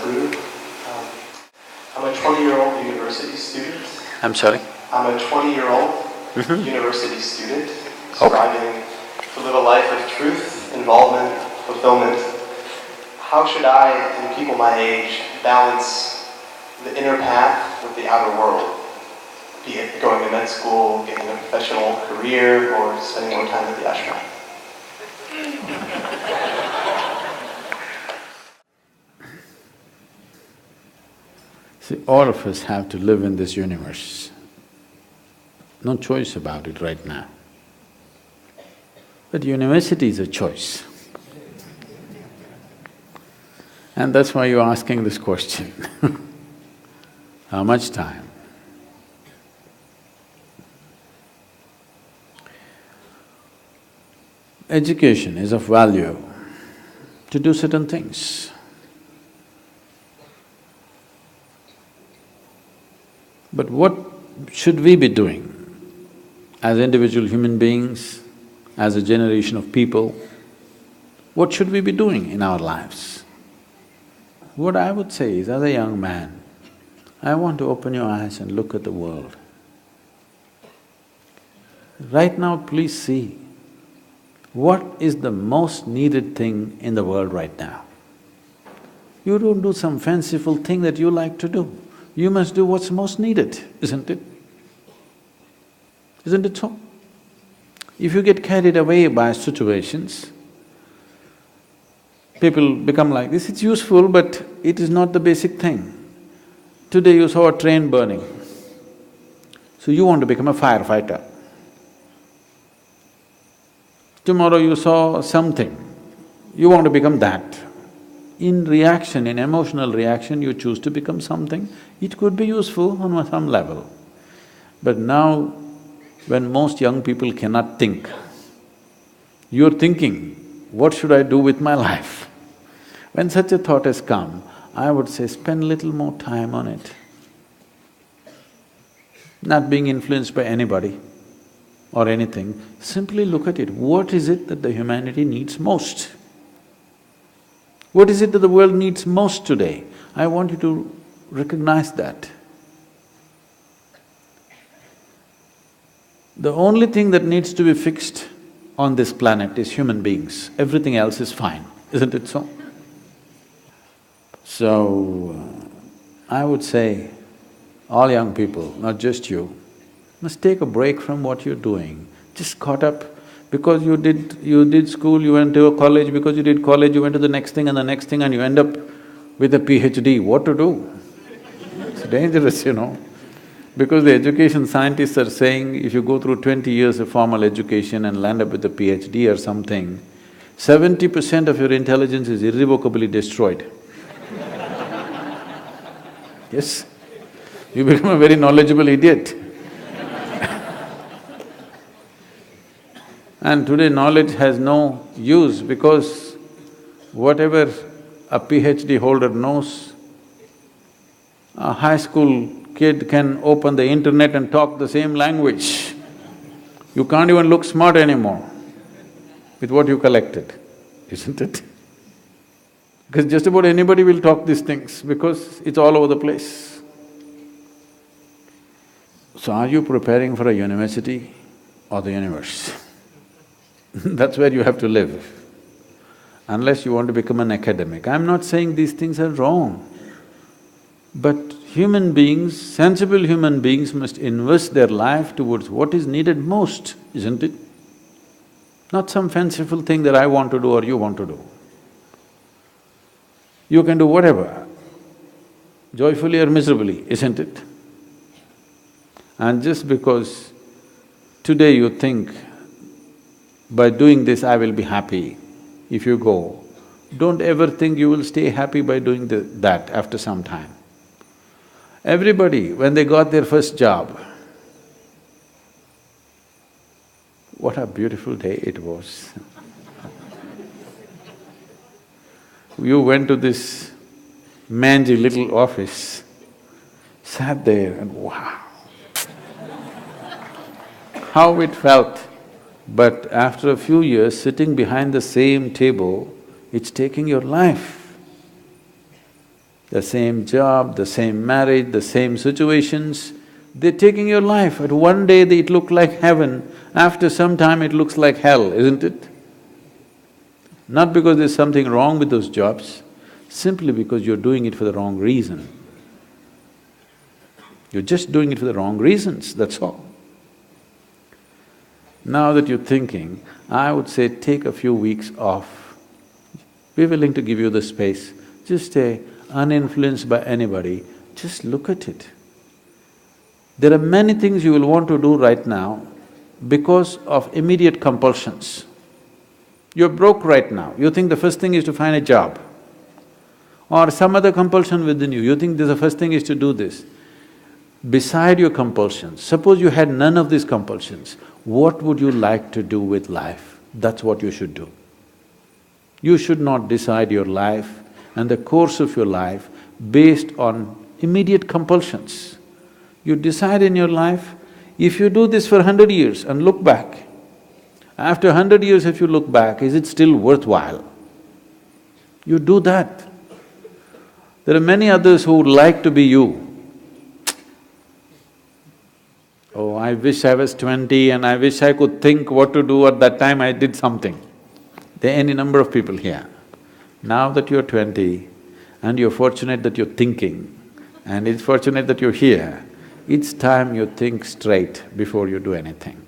Sadhguru. I'm a 20-year-old university student. I'm sorry? I'm a 20-year-old university student striving to live a life of truth, involvement, fulfillment. How should I and people my age balance the inner path with the outer world? Be it going to med school, getting a professional career, or spending more time at the ashram. See, all of us have to live in this universe. No choice about it right now. But university is a choice. And that's why you're asking this question. How much time? Education is of value to do certain things. But what should we be doing as individual human beings, as a generation of people? What should we be doing in our lives? What I would say is, as a young man, I want to open your eyes and look at the world. Right now, please see, what is the most needed thing in the world right now? You don't do some fanciful thing that you like to do. You must do what's most needed, isn't it? Isn't it so? If you get carried away by situations, people become like this, it's useful but it is not the basic thing. Today you saw a train burning, so you want to become a firefighter. Tomorrow you saw something, you want to become that. In reaction, in emotional reaction, you choose to become something. It could be useful on some level. But now, when most young people cannot think, you're thinking, what should I do with my life? When such a thought has come, I would say spend little more time on it. Not being influenced by anybody or anything, simply look at it. What is it that the humanity needs most? What is it that the world needs most today? I want you to recognize that. The only thing that needs to be fixed on this planet is human beings. Everything else is fine, isn't it so? So, I would say, all young people, not just you, must take a break from what you're doing. Just caught up because you did school, you went to a college, because you did college, you went to the next thing and the next thing and you end up with a PhD. What to do? It's dangerous, you know. Because the education scientists are saying if you go through 20 years of formal education and land up with a PhD or something, 70% of your intelligence is irrevocably destroyed. Yes, you become a very knowledgeable idiot. And today knowledge has no use because whatever a PhD holder knows, a high school kid can open the internet and talk the same language. You can't even look smart anymore with what you collected, isn't it? Because just about anybody will talk these things because it's all over the place. So are you preparing for a university or the universe? That's where you have to live, unless you want to become an academic. I'm not saying these things are wrong, but human beings, sensible human beings must invest their life towards what is needed most, isn't it? Not some fanciful thing that I want to do or you want to do. You can do whatever, joyfully or miserably, isn't it? And just because today you think, by doing this I will be happy, if you go, don't ever think you will stay happy by doing that after some time. Everybody, when they got their first job, what a beautiful day it was. You went to this mangy little office, sat there and wow, how it felt. But after a few years, sitting behind the same table, it's taking your life. the same job, the same marriage, the same situations. They're taking your life. At one day it looked like heaven, after some time it looks like hell, isn't it? Not because there's something wrong with those jobs, simply because you're doing it for the wrong reason. You're just doing it for the wrong reasons, that's all. Now that you're thinking, I would say take a few weeks off. We're willing to give you the space. Just stay uninfluenced by anybody, just look at it. There are many things you will want to do right now because of immediate compulsions. You're broke right now, you think the first thing is to find a job. Or some other compulsion within you, you think the first thing is to do this. Beside your compulsions, suppose you had none of these compulsions, what would you like to do with life? That's what you should do. You should not decide your life and the course of your life based on immediate compulsions. You decide in your life, if you do this for 100 years and look back, after 100 years if you look back, is it still worthwhile? You do that. There are many others who would like to be you. Oh, I wish I was 20 and I wish I could think what to do at that time I did something. There are any number of people here. Now that you're 20 and you're fortunate that you're thinking and it's fortunate that you're here, it's time you think straight before you do anything.